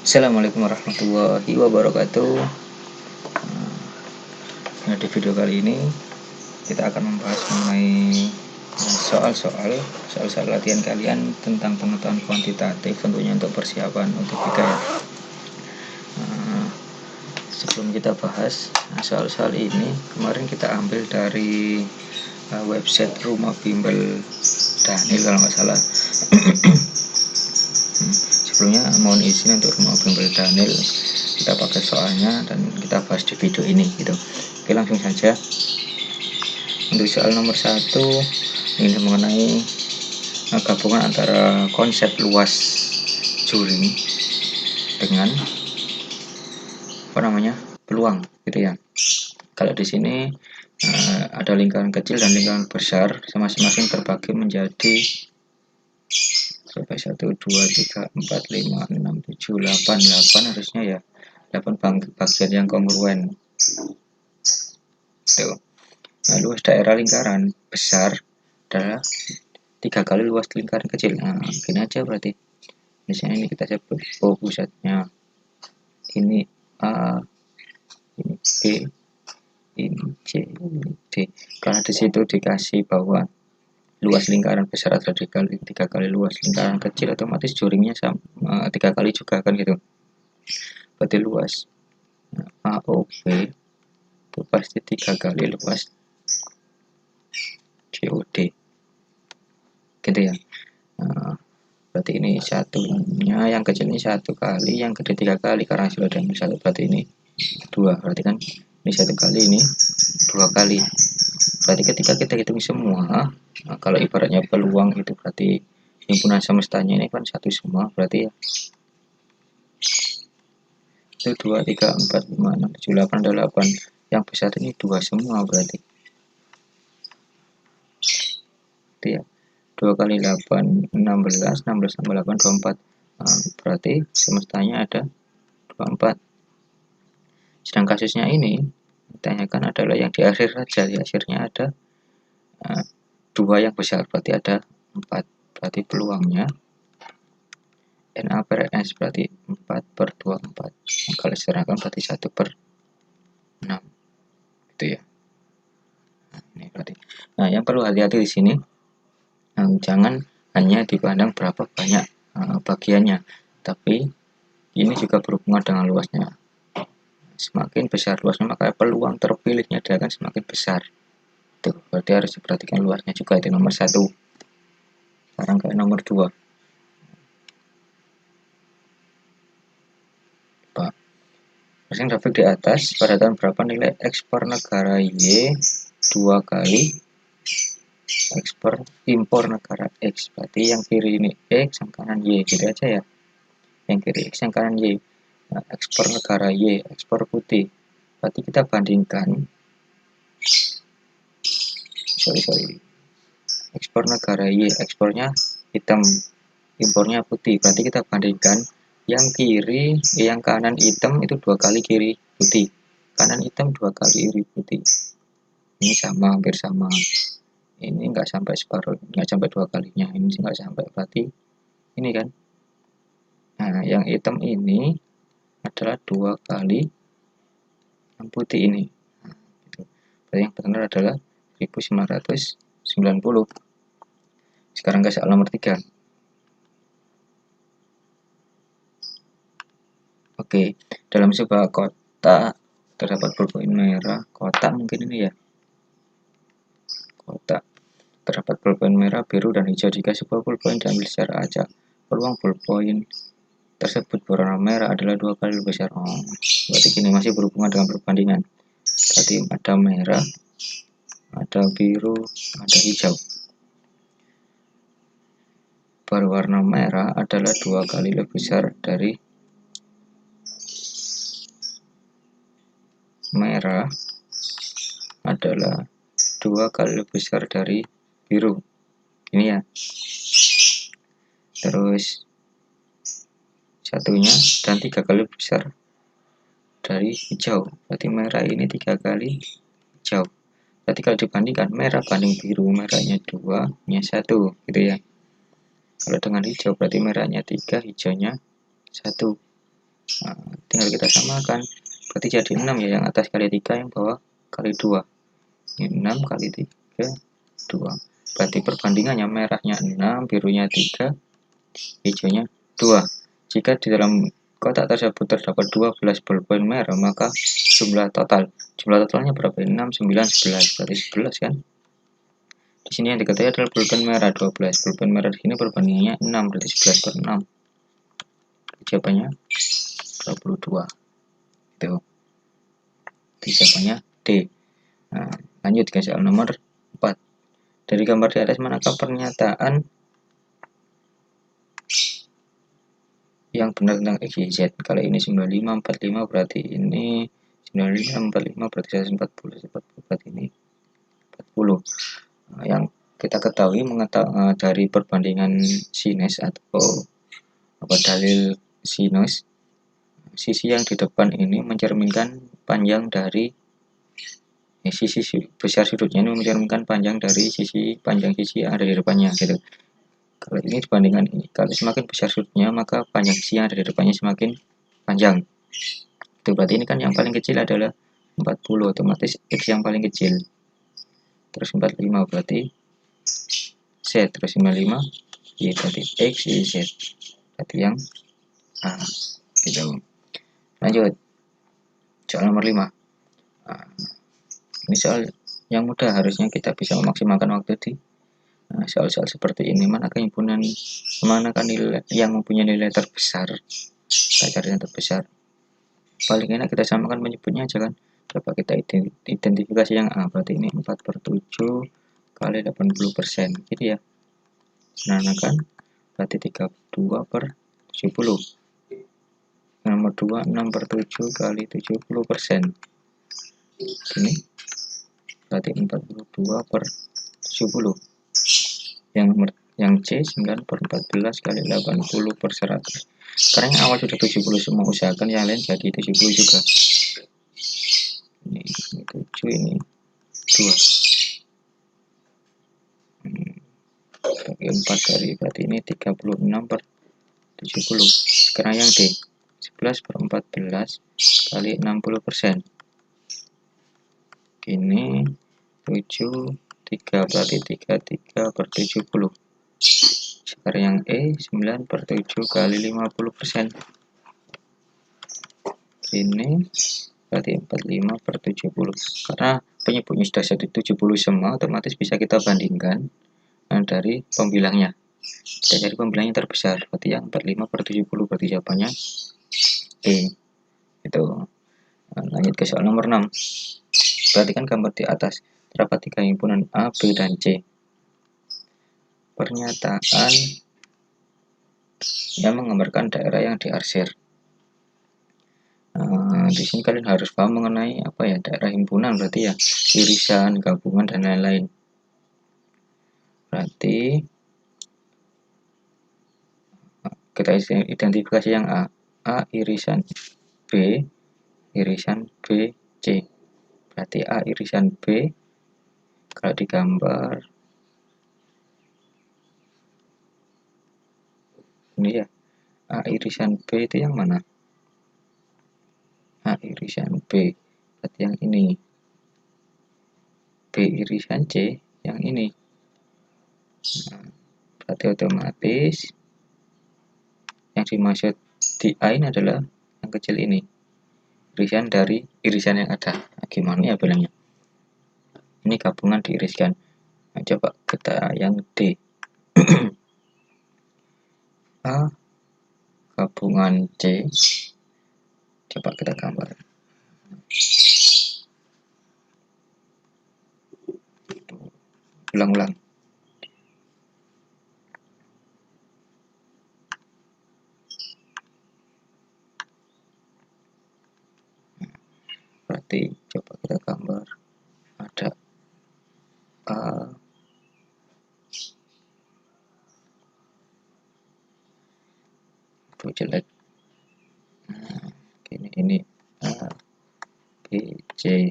Assalamualaikum warahmatullahi wabarakatuh. Nah, di video kali ini kita akan membahas mengenai soal-soal latihan kalian tentang pengetahuan kuantitatif, tentunya untuk persiapan UTBK ya. Sebelum kita bahas soal-soal ini, kemarin kita ambil dari website Rumah Bimbel Daniel kalau nggak salah. Sebelumnya mohon izin untuk Rumah Bimbel Daniel, kita pakai soalnya dan kita bahas di video ini gitu. Oke, langsung saja. Untuk soal nomor 1 ini mengenai gabungan antara konsep luas juring dengan peluang gitu ya. Kalau di sini ada lingkaran kecil dan lingkaran besar, masing-masing terbagi menjadi 1, 2, 3, 4, 5, 6, 7, 8 harusnya ya, 8 bagian yang kongruen tuh. Nah, luas daerah lingkaran besar adalah 3 kali luas lingkaran kecil. Nah, gini aja berarti. Misalnya ini kita sebut O pusatnya, ini A, ini B, ini C, ini D. Karena di situ dikasih bahwa luas lingkaran besar adalah 3 kali luas lingkaran kecil, otomatis juringnya sama 3 kali juga kan gitu. Berarti luas AOB itu pasti 3 kali luas COD gitu ya. Berarti ini satunya, yang kecil ini 1 kali, yang gede 3 kali karena sudah ada 1, berarti ini 2, berarti kan ini 1 kali, ini 2 kali. Berarti ketika kita hitung semua, nah kalau ibaratnya peluang itu berarti himpunan semestanya ini kan 1 semua, berarti ya itu 2, 3, 4, 5, 6, 7, 8, 8. Yang besar ini 2 semua berarti. Itu ya. 2 kali 8, 16, 16 tambah 8, 24. Nah, berarti semestanya ada 24. Sedang kasusnya ini ditanyakan adalah yang di akhir saja, di akhirnya ada 2 yang besar, berarti ada 4. Berarti peluangnya NA per NS berarti 4 per 24. Nah, kalau diserahkan berarti 1 per 6 gitu ya. Nah, ini berarti. Nah, yang perlu hati-hati di sini, jangan hanya dipandang berapa banyak bagiannya, tapi ini juga berhubungan dengan luasnya. Semakin besar luasnya, maka peluang terpilihnya dia akan semakin besar. Tuh, berarti harus diperhatikan luasnya juga, itu nomor 1. Sekarang ke nomor 2. Yang grafik di atas, pada tahun berapa nilai ekspor negara Y 2 kali ekspor impor negara X. Berarti yang kiri ini X, yang kanan Y, gitu aja ya. Yang kiri X, yang kanan Y. Nah, ekspor negara Y, ekspor putih. Berarti kita bandingkan, ekspor negara Y, ekspornya hitam, impornya putih. Berarti kita bandingkan yang kiri, yang kanan hitam itu 2 kali kiri putih, kanan hitam 2 kali kiri putih. Ini sama, hampir sama. Ini nggak sampai separuh, nggak sampai 2 kalinya, ini nggak sampai, berarti ini kan. Nah, yang hitam ini adalah 2 kali yang putih ini. Nah, gitu. Berarti yang benar adalah 1990. Sekarang ke soal nomor 3. Oke, dalam sebuah kota terdapat pulpen merah, kotak mungkin ini ya. Kotak terdapat pulpen merah, biru, dan hijau. Jika sebuah pulpen diambil secara acak, peluang pulpen tersebut berwarna merah adalah 2 kali lebih besar. Berarti gini, masih berhubungan dengan perbandingan. Berarti ada merah, ada biru, ada hijau. Berwarna merah adalah 2 kali lebih besar dari merah adalah 2 kali lebih besar dari biru. Ini ya. Terus satunya dan 3 kali besar dari hijau. Berarti merah ini 3 kali hijau. Berarti kalau dibandingkan merah banding biru, merahnya 2, nya 1 gitu ya. Kalau dengan hijau berarti merahnya 3, hijaunya 1. Nah, tinggal kita samakan, berarti jadi 6 ya, yang atas kali 3, yang bawah kali 2. Ini 6 kali 3, 2. Berarti perbandingannya merahnya 6, birunya 3, hijaunya 2. Jika di dalam kotak tersebut terdapat 12 bolpen merah, maka jumlah totalnya berapa? 6, 9, 11. Berarti 11 kan? Di sini yang diketahui adalah bolpen merah 12. Bolpen merah di sini perbandingannya 6, berarti 11 per 6. Jawabannya 22. Itu jawabannya D. Nah, lanjut ke soal nomor 4. Dari gambar di atas, manakah pernyataan yang benar tentang X, Y, Z? Kalau ini 95, 45, berarti ini 95, 45, berarti 140, 40, berarti ini 40. Nah, yang kita ketahui dari perbandingan sinus atau dalil sinus, sisi yang di depan ini mencerminkan panjang dari sisi besar sudutnya ini mencerminkan panjang dari panjang sisi yang ada di depannya gitu. Kalau ini dibandingkan ini, kalau semakin besar sudutnya, maka panjang sisi yang ada di depannya semakin panjang. Itu berarti ini kan yang paling kecil adalah 40, otomatis X yang paling kecil. Terus 45 berarti Z, terus 55 Y, berarti X, Y, Z. Berarti yang A. Gitu. Lanjut. Soal nomor 5. Nah, ini soal yang mudah, harusnya kita bisa memaksimalkan waktu di soal-soal seperti ini. Manakah nilai yang mempunyai nilai terbesar? Kita cari yang terbesar. Paling enak kita samakan penyebutnya aja kan. Coba kita identifikasi yang A. Berarti ini 4/7 kali 80%. Gitu ya. Sederhanakan. Berarti 32/70. Nomor 2, 6/7 kali 70%. Ini berarti 42/70. Yang C 9/14 kali 80/100. Karena yang awal sudah 70 semua, usahakan yang lain jadi 70 juga. Ini 7, ini 2. Bagi 4 kali, berarti ini 36/70. Sekarang yang D 11/14 kali 60%. Ini 7, 3, berarti 33/70. Sekarang yang E 9/7 kali 50%. Ini berarti 45/70. Karena penyebutnya sudah 70 semua, otomatis bisa kita bandingkan dari pembilangnya. Kita cari pembilangnya terbesar, berarti yang 45/70, berarti jawabannya E. Itu. Lanjut ke soal nomor 6. Perhatikan gambar di atas, terdapat 3 himpunan A, B, dan C. Pernyataan yang menggambarkan daerah yang diarsir. Di sini kalian harus paham mengenai apa ya, daerah himpunan, berarti ya irisan, gabungan, dan lain-lain. Berarti kita identifikasi yang A. A irisan B, irisan B, C. Berarti A irisan B, kalau digambar ini ya, A irisan B itu yang mana? A irisan B, berarti yang ini. B irisan C, yang ini. Nah, berarti otomatis yang dimaksud di A ini adalah yang kecil ini, irisan dari irisan yang ada. Nah, gimana ya bilangnya? Ini gabungan diiriskan. Nah, coba kita yang D. A gabungan C, coba kita gambar. Ulang-ulang. Berarti coba kita gambar, ada A, itu jelek. Nah, ini A, B, C,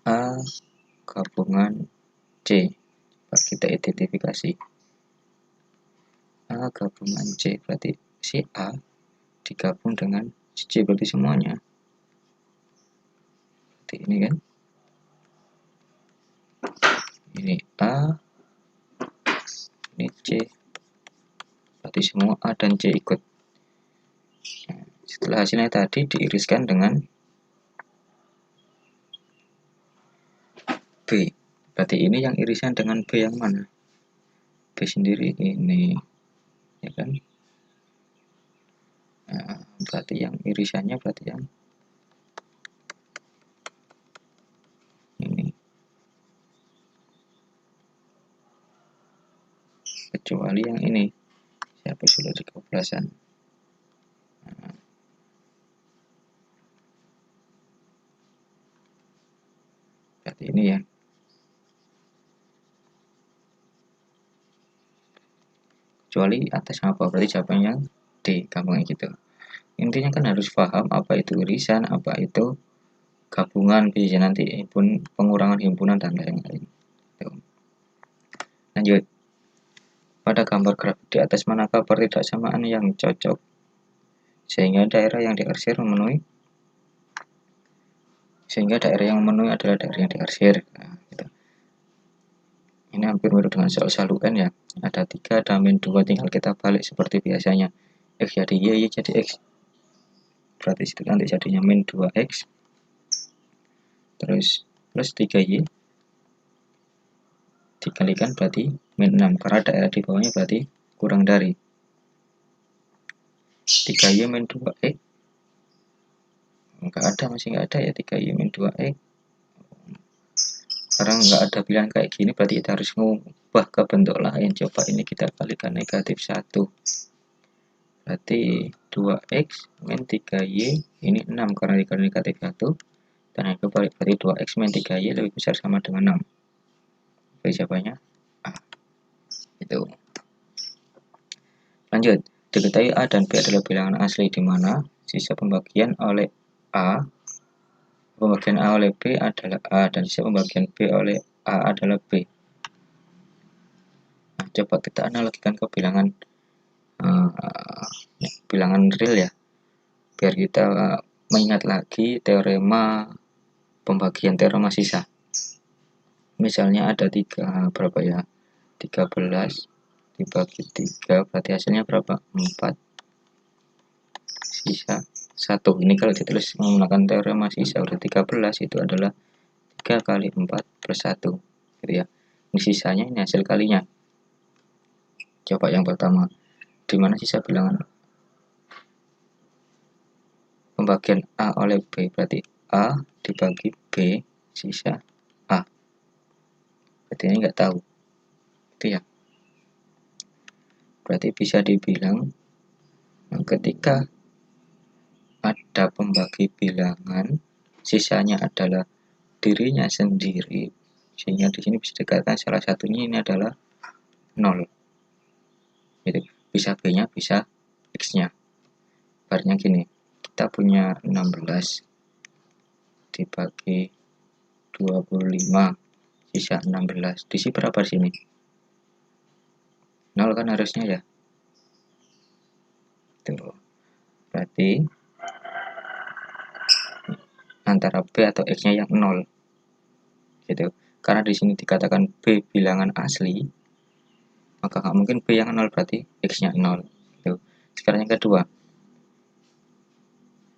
A gabungan C. Coba kita identifikasi A gabungan C, berarti si A digabung dengan C berarti semuanya. Berarti ini kan. Ini A, ini C. Berarti semua A dan C ikut. Nah, setelah hasilnya tadi diiriskan dengan B. Berarti ini yang irisan dengan B yang mana? B sendiri ini, ya kan? Nah, berarti yang irisannya berarti yang ini. Kecuali yang ini. Siapa sudah di kebelasan? Nah, berarti ini ya. Kecuali atas apa? Berarti jawabannya yang D, gampangnya gitu. Intinya kan harus paham apa itu irisan, apa itu gabungan, bisa nanti pengurangan himpunan dan lain-lain. Lanjut. Pada gambar grafik di atas manakah pertidaksamaan yang cocok sehingga daerah yang diarsir memenuhi adalah daerah yang diarsir. Nah, gitu. Ini hampir mirip dengan soal UN ya. Ada 3, ada min 2, tinggal kita balik seperti biasanya. X jadi Y jadi X. Berarti itu nanti jadinya min 2X. Terus plus 3Y. Dikalikan berarti min 6. Karena daerah di bawahnya berarti kurang dari 3Y min 2X. Enggak ada, masih enggak ada ya 3Y min 2X. Karena nggak ada pilihan kayak gini, berarti kita harus mengubah ke bentuk lain. Coba ini kita kalikan negatif 1. Berarti 2x min 3y ini 6 karena dikali negatif 1. Dan yang kebalik berarti 2x min 3y lebih besar sama dengan 6. Berarti jawabannya A. Itu. Lanjut. Diketahui A dan B adalah bilangan asli di mana sisa pembagian oleh A oleh B adalah A dan sisa pembagian B oleh A adalah B. Nah, coba kita analogikan ke bilangan real ya, biar kita mengingat lagi teorema pembagian teorema sisa. Misalnya ada 3 berapa ya, 13 dibagi 3 berarti hasilnya berapa, 4, sisa 1. Ini kalau ditulis menggunakan teorema sisa udah 13 itu adalah 3 kali 4 plus 1 gitu ya. Ini sisanya, ini hasil kalinya. Coba yang pertama, dimana sisa bilangan pembagian A oleh B, berarti A dibagi B sisa A. Berarti ini nggak tahu itu ya. Berarti bisa dibilang ketika ada pembagi bilangan sisanya adalah dirinya sendiri, sehingga di sini bisa dikatakan salah satunya ini adalah 0. Jadi bisa B-nya, bisa X-nya. Ibaratnya gini, kita punya 16 dibagi 25 sisa 16. Diisi berapa di sini? 0 kan harusnya ya. Tuh. Berarti antara B atau X-nya yang 0. Gitu. Karena di sini dikatakan B bilangan asli, maka nggak mungkin B yang 0, berarti X-nya 0. Gitu. Sekarang yang kedua.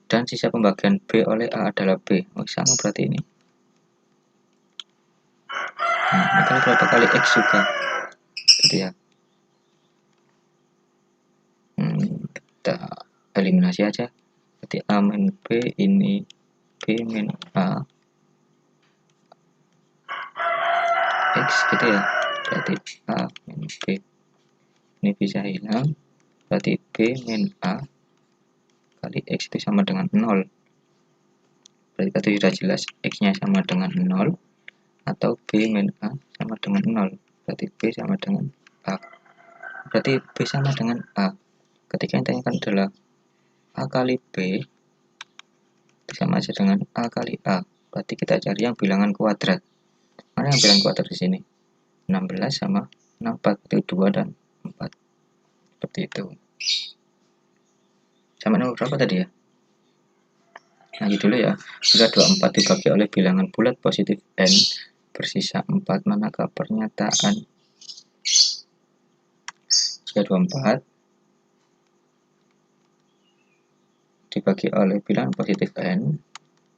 Dan sisa pembagian B oleh A adalah B. Oh, sama berarti ini. Nah, ini kan berapa kali X juga. Gitu ya. Kita eliminasi aja. Berarti A min B ini B min A X gitu ya. Berarti A min B ini bisa hilang. Berarti B min A kali X itu sama dengan 0. Berarti itu sudah jelas X-nya sama dengan 0 atau B min A sama dengan 0. Berarti B sama dengan A. Berarti B sama dengan A. Ketika yang ditanyakan adalah A kali B itu sama aja dengan A kali A. Berarti kita cari yang bilangan kuadrat. Mana yang bilangan kuadrat di sini? 16 sama 64 itu 2 dan 4. Seperti itu. Sampai nomor berapa tadi ya? Lagi dulu ya. Jika 24 dibagi oleh bilangan bulat positif n bersisa 4, manakah pernyataan? Jika 24 dibagi oleh bilangan positif n,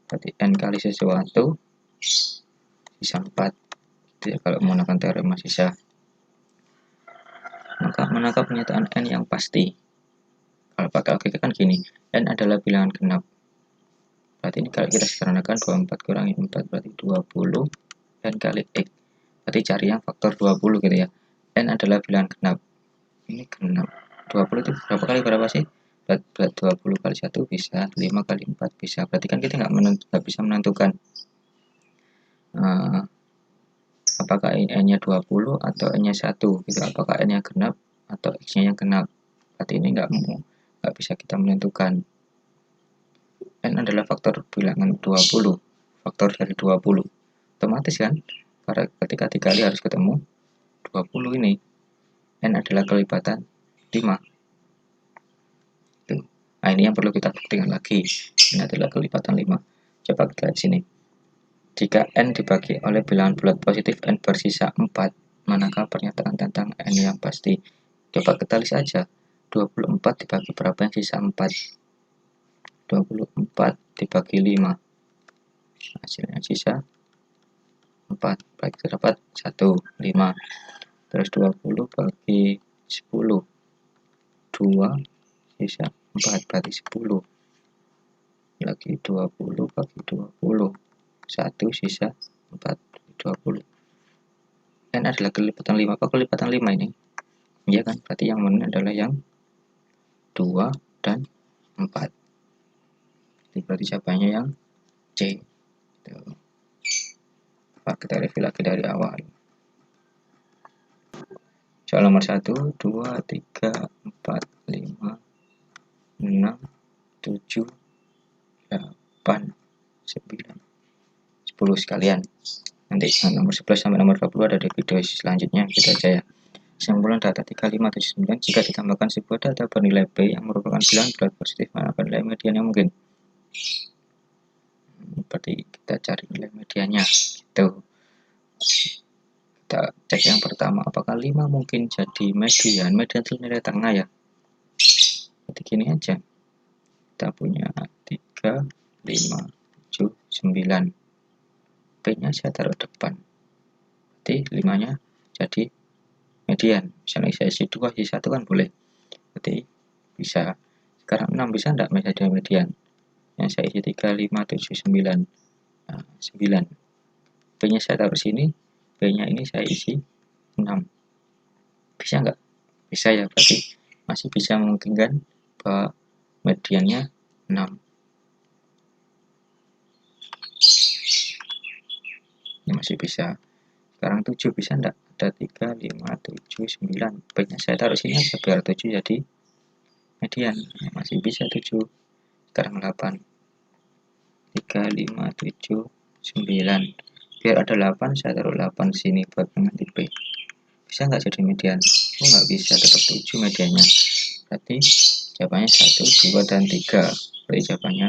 berarti n kali sesuatu sisa 4. Jadi kalau menggunakan teorema sisa, maka manakah pernyataan n yang pasti? Kalau pakai logika kan gini, n adalah bilangan genap. Berarti ini kalau kita sederhanakan 24 kurangi 4 berarti 20 n kali x. Berarti cari yang faktor 20 gitu ya. N adalah bilangan genap. Ini genap. 20 itu berapa kali berapa sih? Berat 20 kali 1 bisa, 5 kali 4 bisa. Berarti kan kita nggak bisa menentukan apakah n-nya 20 atau n-nya 1 gitu. Apakah n-nya genap atau x-nya yang genap. Berarti ini nggak bisa kita menentukan. N adalah faktor bilangan 20, faktor dari 20. Otomatis kan, karena ketika dikali harus ketemu 20 ini. N adalah kelipatan 5. Tuh. Nah, ini yang perlu kita buktikan lagi. N adalah kelipatan 5. Coba kita lihat sini. Jika N dibagi oleh bilangan bulat positif N bersisa 4, manakah pernyataan tentang N yang pasti? Coba kita list aja. 24 dibagi berapa yang sisa 4? 24 dibagi 5. Hasilnya sisa 4. Berarti terdapat 1, 5. Terus 20 bagi 10. 2 sisa 4 berarti 10. Lagi 20 bagi 20. 1 sisa 4 20. N adalah kelipatan 5. Apa kelipatan 5 ini? Iya kan? Berarti yang benar adalah yang 2 dan 4. Berarti jawabannya yang C. Kita review lagi dari awal. Soal nomor 1, 2, 3, 4, 5, 6, 7, 8, 9, 10 sekalian. Nanti nomor 11 sampai nomor 20 ada di video selanjutnya. Gitu aja ya. Kesimpulan data 3579 jika ditambahkan sebuah data bernilai B yang merupakan bilangan bulat positif, maka nilai median yang mungkin. Berarti kita cari nilai mediannya gitu. Kita cek yang pertama, apakah 5 mungkin jadi median? Median itu nilai tengah ya. Jadi gini aja, kita punya 3, 5, 7, 9. B nya saya taruh depan, berarti 5 nya jadi median. Misalnya saya isi 2, isi 1 kan boleh, berarti bisa. Sekarang 6 bisa enggak menjadi median? Yang saya isi 3, 5, 7, 9. Nah, 9. B nya saya taruh sini, B nya ini saya isi 6. Bisa enggak? Bisa ya, berarti masih bisa memungkinkan bahwa mediannya 6. Ini masih bisa. Sekarang 7 bisa enggak? Ada 3, 5, 7, 9. B nya saya taruh sini aja biar 7 jadi median. Masih bisa 7. Sekarang 8. 3, 5, 7, 9. Biar ada 8, saya taruh 8 sini buat mengganti B. Bisa nggak jadi median? Oh, nggak bisa, tetap 7 mediannya. Berarti jawabannya 1, 2, dan 3. Berarti jawabannya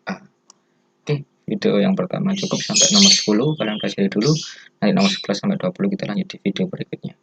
A. Oke, video yang pertama cukup sampai nomor 10. Kalian pelajari dulu. Nanti nomor 11 sampai 20 kita lanjut di video berikutnya.